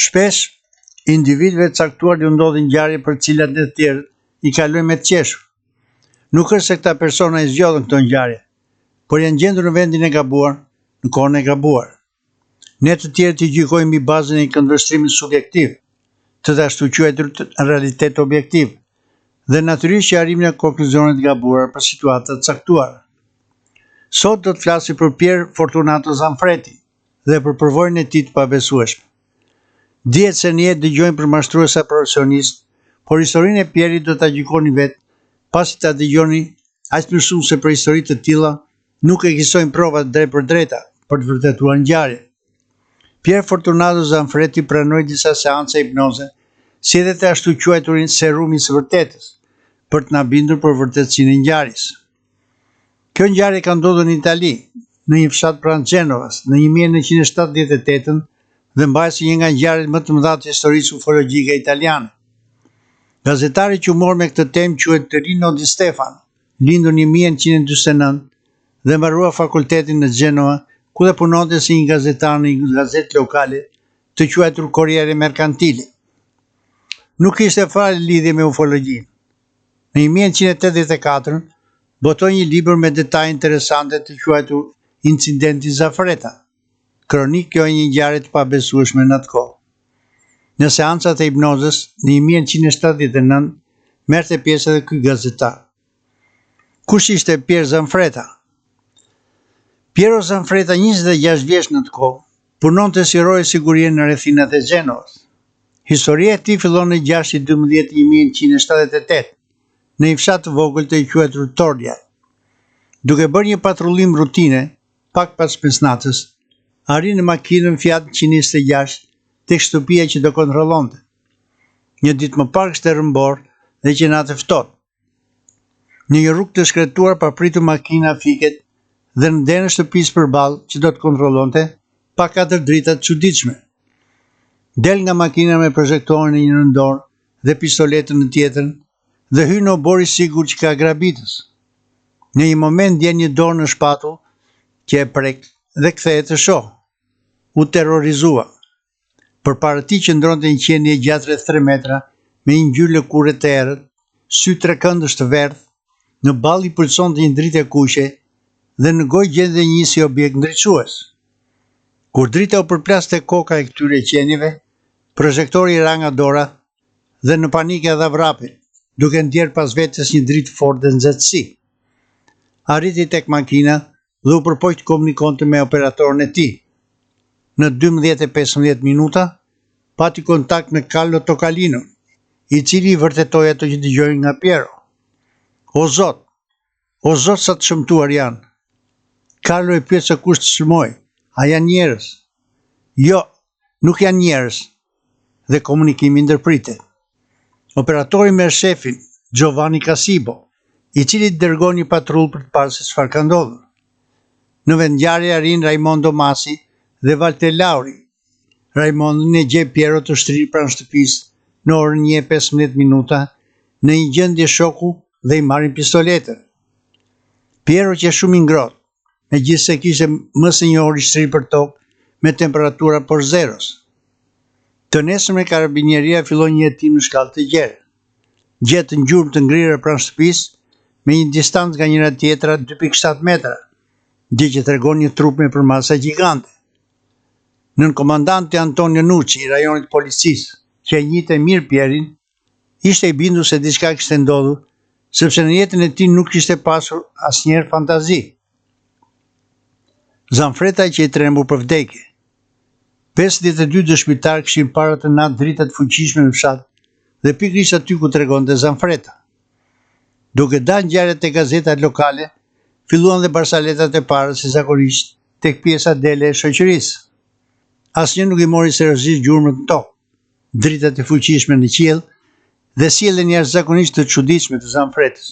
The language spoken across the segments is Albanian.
Shpesh, individëve të caktuar ju ndodhin ngjarje për të cilat të tjerët i kalojnë me të qeshur. Nuk është se këta persona i zgjodhen këto ngjarje, por janë gjendur në vendin e gabuar, në kohën e gabuar. Ne të tjerët i gjykojmë mbi bazën e një këndvështrimi subjektiv, të ashtu quajtur realitet objektiv, dhe natyrisht që arrim në konkluzionet të gabuara për situata të caktuara. Sot do të flasim për Pier Fortunato Zanfreti dhe për përvojën e tij të pabesueshme. Dihet se në jetë dëgjojmë për mashtruesa profesionist, por historinë e Pierit do ta gjykoni vetë, pasi ta dëgjoni aq më shumë se për histori të tilla nuk ekzistojnë prova drejt për drejta për të vërtetuar ngjarjen. Pier Fortunato Zanfreti pranoi disa seanca hipnoze, si edhe të ashtu quajturin serumi së vërtetës, për të na bindur për vërtetësinë e ngjarjes. Kjo ngjarje ka ndodhur në Itali, në një fshat pranë Gjenovas, në 1978 dhe mbahet si një nga ngjarjet më të mëdha të historisë ufologjike italiane. Gazetari që u mor me këtë temë quhet Rino Di Stefano, lindur në 1949 dhe mbarua fakultetin në Genova, ku dhe punonte si një gazetar në një gazetë lokale të quajtur Corriere Mercantile. Nuk kishte fare lidhje me ufologjinë. Në 1984 botoi një libër me detaje interesante të quajtur Incidenti Zanfreta. Kronik kjo e një ngjarje të pabesueshme në atë kohë. Në seancat e hipnozës në 1979 merrte pjesë edhe ky gazetar. Kush ishte Pier Zanfreta? Piero Zanfreta, 26 vjeç në të kohë, punonte si roje sigurie në rrethinat e Gjenovës. Historia e tij fillon në 6/12/1978, në një fshat të vogël të quajtur Tordia. Duke bërë një patrullim rutine, pak pas mesnatës, arri në makinën Fiat 126 tek shtëpia që do kontrollonte. Një ditë më parë kishte rëmbor dhe që natë ftohtë. Në një rrugë të shkretuar papritur makina fiket dhe në derën e shtëpisë përballë që do të kontrollonte, pa 4 drita të çuditshme. Del nga makina me projektorin në një dorë dhe pistoletën në tjetrën dhe hyn në obor i sigurt që ka grabitës. Në një moment ndjen një dorë në shpatull që e prek dhe kthehet të shoh. U terrorizua. Përpara tij qëndronte një qenie gjatë rreth 3 metra me një ngjyrë lëkure të errët, sy trekëndësh të verdh, në ball i pulsonte një dritë e kuqe dhe në gojë gjende një si objekt ndriçues. Kur drita u përplas te koka e këtyre qenieve, projektori ra nga dora dhe në panikë dha vrapin, duke ndjerë pas vetes një dritë fortë dhe nxehtësi. Arriti tek makina dhe u përpoq të komunikonte me operatorin e tij. Në 12:15 minuta pati kontakt me Carlo Tocalino, i cili i vërtetoi ato që dëgjoi nga Piero. O Zot, sa të shëmtuar janë. Carlo e pyet se kush të shëmoi. A janë njerëz? Jo, nuk janë njerëz. Dhe komunikimi ndërpritet. Operatori merr shefin, Giovanni Casibo, i cili dërgon një patrull për të parë se çfarë ka ndodhur. Në vendngjarje arrin Raimondo Masi dhe Walter Lauri. Raimondo e gjej Piero të shtrirë pranë shtëpisë në orën 1:15 minuta në një gjendje shoku dhe i marrin pistoletën. Piero që shumë i ngrohtë, megjithse kishte më se një orë i shtrirë për tokë me temperatura poshtë zeros. Të nesërme karabinieria filloi një hetim në shkallë të gjerë. Gjetë në gjurmë të ngrirë pranë shtëpisë me një distancë nga njëra tjetra 2.7 metra, gjë që tregon një trup me përmasa gjigante. Nën komandanti Antonio Nucci i rajonit policisë, që e njihte mirë Pierin, ishte i bindur se diçka kishte ndodhur, sepse në jetën e tij nuk kishte pasur asnjëherë fantazi. Zanfreta që i trembur për vdekje. 52 dëshmitar kishin para të natë drita të fuqishme në fshat dhe pikërisht aty ku tregonte Zanfreta. Duke dalë ngjarjet e gazetat lokale, filluan dhe barsaletat e para si zakonisht tek pjesa dele e shoqërisë. Asnjë nuk i mori seriozisht gjurmët në tokë, dritat e fuqishme në qiell dhe sjelljen jashtëzakonisht të çuditshme të Zanfretës.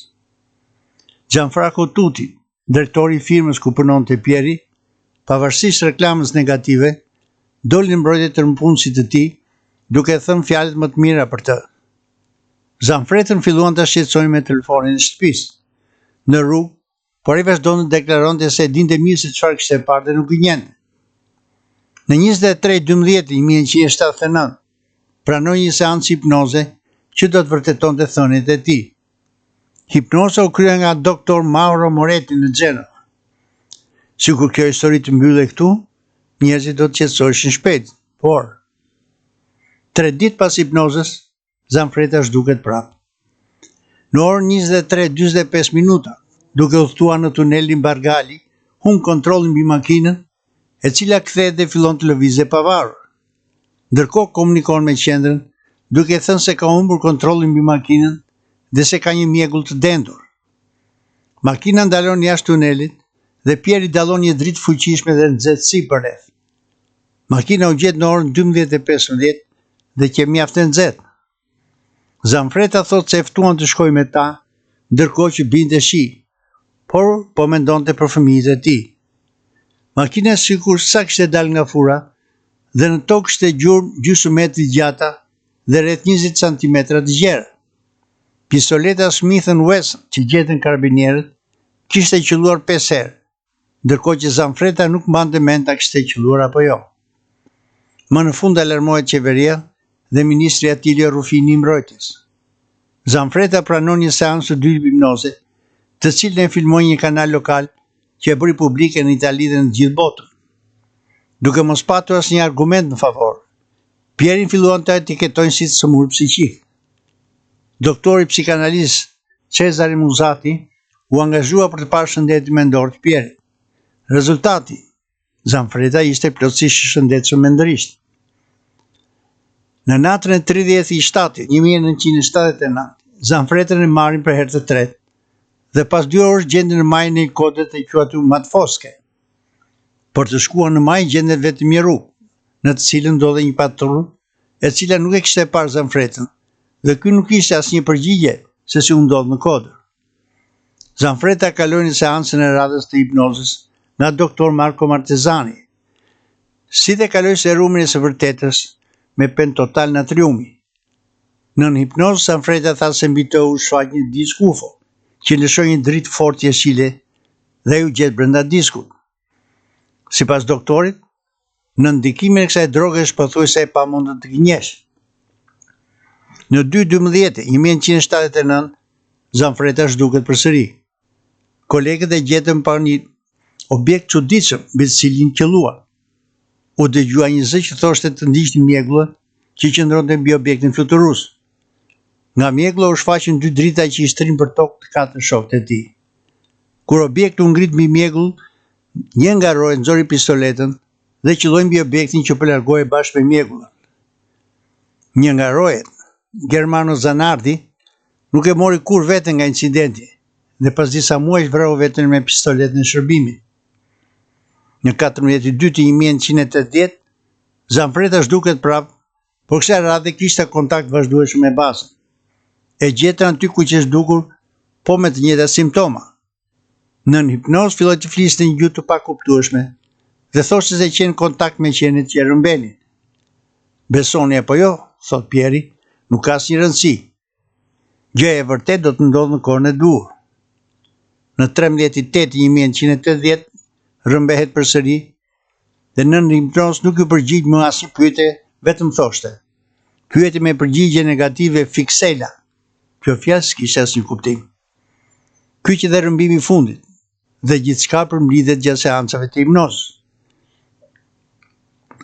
Gianfranco Tuti, drejtori i firmës ku punonte Pieri, pavarësisht reklamës negative, doli në mbrojtje të punësit të tij, duke thënë fjalët më të mira për të. Zanfretën filluan ta shqetësojnë me telefonin e shtëpisë. Në rrugë, por ai vazhdon të deklaronte se e dinte mirë se çfarë kishte parë dhe nuk gënjente. Në 23/12/1979, pranoi një seancë hipnoze që do të vërtetonte thëniet e tij. Hipnoza u krye nga doktor Mauro Moretti në Gjenova. Sikur kjo histori të mbyllej këtu, njerëzit do të qetësoheshin shpejt, por 3 ditë pas hipnozës, Zanfreta zhduket prapë. Në orën 23:45, duke udhëtuar në tunelin Bargali, humb kontrollin mbi makinën, e cila kthehet dhe fillon të lëvizë pavarur. Ndërkohë komunikon me qendrën, duke thënë se ka humbur kontrollin mbi makinën dhe se ka një mjegull të dendur. Makina ndalon jashtë tunelit dhe Pieri dallon një dritë fuqishme dhe nxehtësi përreth. Makina u gjet në orën 12:15 dhe që mjaft e nxehtë. Zanfreta thot se e ftuan të shkojë me ta, ndërkohë që binte shi, por po mendonte për fëmijët e tij. Makina sikur sa kishte dalë nga fura dhe në tokë kishte gjurmë gjysmë metri gjata dhe rreth 20 cm të gjerë. Pistoleta Smith & Wesson që gjetën karabinierët kishte qelluar 5 herë, ndërkohë që Zanfreta nuk mbante mend ta kishte qelluar apo jo. Më në fund alarmohet qeveria dhe ministri Attilio Rufini i mbrojtjes. Zanfreta pranon një seancë të dytë hipnoze, të cilën e filmoi një kanal lokal që e bëri publike në Itali dhe në gjithë botën. Duke mos patur asnjë argument në favor, Pierin filluan të etiketojnë si të sëmur psiqik. Doktori psikanalist Cesare Musati u angazhua për të parë shëndetin mendor të Pierit. Rezultati, Zanfreta ishte plotësisht i shëndetshëm mendërisht. Në natën e 30/07/1979, Zanfretën e marrin për herë të tretë dhe pas 2 orësh gjenden në majën e kodet e quajtur Matfoske. Për të shkuar në majë gjendet vetëm një rrugë, në të cilën ndodhej një patrull, e cila nuk e kishte parë Zanfretën, dhe ky nuk ishte asnjë përgjigje se si u ndodh në kodër. Zanfreta kaloi në seancën e radhës të hipnozës nga doktor Marco Martezani. Si dhe kaloi serumin e së vërtetës me pentotal natriumi. Nën hipnozë, Zanfreta tha se mbi të u shfaq një disk UFO, që lëshoi një dritë fortë jeshile dhe u gjet brenda diskut. Sipas doktorit, në ndikimin e kësaj droge është pothuajse e pamundur të gënjesh. Në 2/12/1979, Zanfreta zhduket përsëri. Kolegët e gjetën pa një objekt çuditshëm mbi të cilin qelluan. U dëgjua një zë që thoshte të ndiqnin mjegullën që qëndronte mbi objektin fluturues. Nga mjegulla u shfaqën 2 drita që i shtrin për tokë të 4 shokët e tij. Kur objekti u ngrit mbi mjegull, një nga rojet nxori pistoletën dhe qelloi mbi objektin që po largohej bashkë me mjegullën. Një nga rojet, Germano Zanardi, nuk e mori kur veten nga incidenti dhe pas disa muajsh vrau veten me pistoletën e shërbimit. Në 14/2/1980, Zanfreta zhduket prapë, por kësaj radhe kishte kontakt vazhdueshëm me bazën. E gjetën aty ku që zhdukur, po me të njëjta simptoma. Nën hipnozë filloi të fliste një gjuhë të pakuptueshme dhe thoshte se qenë në kontakt me qenit që e rëmbenin. Besoni apo jo, thot Pieri, nuk ka asnjë rëndësi. Gjëja e vërtetë do të ndodhë në kohën e duhur. Në 13/8/1980 rëmbehet përsëri dhe nën hipnozë nuk u përgjigj më asnjë pyetje, vetëm thoshte: "Pyetje me përgjigje negative fiksela." Kjo fjalë s'kishte asnjë kuptim. Ky që dhe rëmbimi i fundit dhe gjithçka përmblidhet gjatë seancave të hipnozës.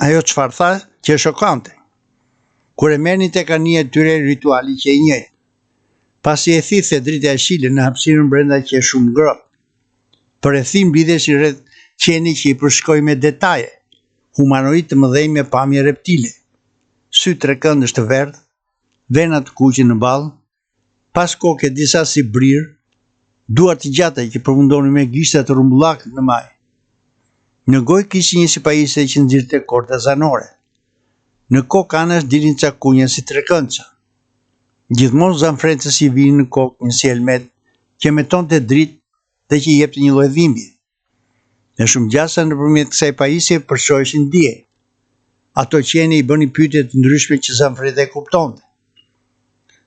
Ajo çfarë tha që e shokante. Kur e merrnin tek anija e tyre rituali që e njëjtë. Pasi e thithë drita e shile në hapësirën brenda që e shumë ngrohtë. Për rrethim mblidheshin rreth qeni që i përshkoi me detaje, humanoid të mëdhenj me pamje reptile, sy trekëndësh të verdh, vena të kuqe në ballë, pas koke disa si brir, duar të gjata që përfundonin me gishta të rrumbullakët në maj. Në gojë kishte një sipajisje që nxirrte korda zanore. Në kokë anash dilin ca kunja si trekëndça. Gjithmonë Zanfretës i vinin në kokë një si helmet që metonte dritë dhe që i jepte një lloj dhimbje. Në shumë gjasa nëpërmjet kësaj pajisje përshoheshin dije. Ato qeni i bënin pyetje të ndryshme që Zanfreta e kuptonte.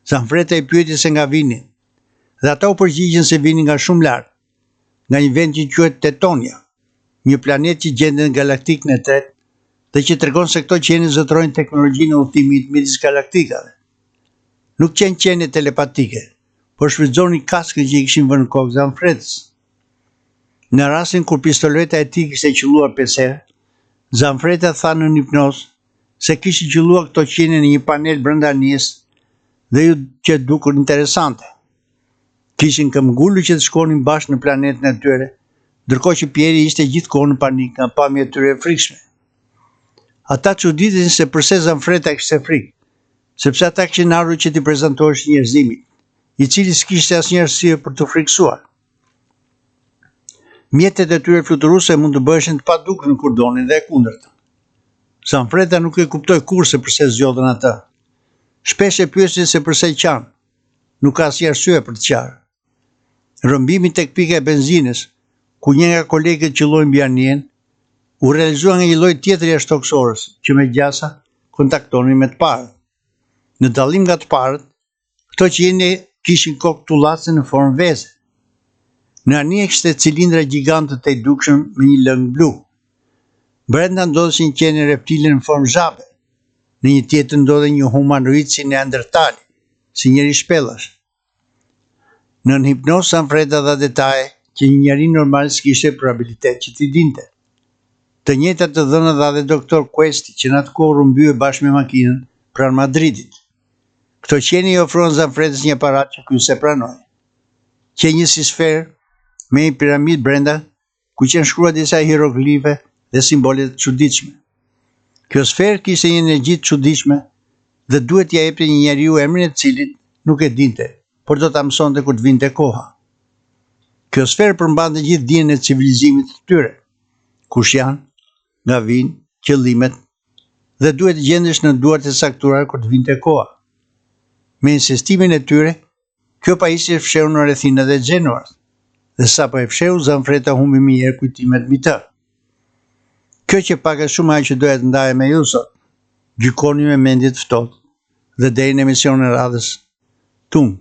Zanfreta i pyeti se nga vinin, dhe ata u përgjigjen se vinin nga shumë larg, nga një vend që quhet Tetonia, një planet që gjendet në galaktikën e tretë, dhe që tregon se këto qenie zotërojnë teknologjinë e udhëtimit midis galaktikave. Nuk qenë qenie telepatike, por shfrytëzonin kaskën që i kishin vënë në kokë Zanfretës. Në rastin kur pistoleta e tij kishte qelluar 5 herë, Zanfreta tha në hipnoz se kishin qelluar këto qenie në një panel brenda anijes dhe ju që dukur interesante. Kishin këmbgulur që të shkonin bashkë në planetin e tyre, ndërkohë që Pieri ishte gjithkohë në panik nga pamja e tyre e frikshme. Ata çuditeshin se pse Zanfreta kishte frikë, sepse ata kishin ardhur që t'i prezantoheshin njerëzimit, i cili s'kishte asnjë arsye për të frikësuar. Mjetet e tyre fluturuese mund të bëheshin të padukshme kur donin dhe e kundërta. Zanfreta nuk e kuptoi kurrë pse zgjodhen atë. Shpesh e pyesin se pse qanë. Nuk ka asnjë arsye për të qarë. Rrëmbimi tek pika e benzinës, ku një nga kolegët qelloi mbi anijen, u realizua nga një lloj tjetër jashtëtoksores, që me gjasa kontaktonin me të parët. Në dallim nga të parët, këto qenie kishin kokë tullace në formë veze. Në anije kishte cilindra gjigante të dukshëm me një lëng blu. Brenda ndodheshin qenie reptile në formë zhabe. Në një tjetër ndodhej një humanoid si neandertali, si njëri shpellash. Në hipnoz Zanfreta dha detaje që një njeri normal s'kishte probabilitet që t'i dinte. Të njëjtat të dhëna dha dhe doktor Questi, që në atë kohë u mbye bashkë me makinën pranë Madridit. Këto qenie i ofruan Zanfretës një aparat që ky se pranoi. Që një si sferë me një piramidë brenda, ku qenë shkruar disa hieroglife dhe simbole të çuditshme. Kjo sferë kishte një energji të çuditshme dhe duhet t'ia jepte një njeriu emrin e cilit nuk e dinte, por do ta mësonte kur të vinte koha. Kjo sferë përmbante gjithë dijen e civilizimit të tyre. Kush janë, nga vinë, qëllimet, dhe duhet të gjendesh në duart e saktuara kur të vinte koha. Me insistimin e tyre, kjo pajisje fsheu në rrethinat e Gjenuas, dhe sapo e fsheu Zanfreta humbi më herë kujtimet mbi të. Kjo që pak e shumë ajo që doja të ndaje me ju sot. Gjykoni me mendje të ftohtë dhe deri në emisionin e radhës. Tum.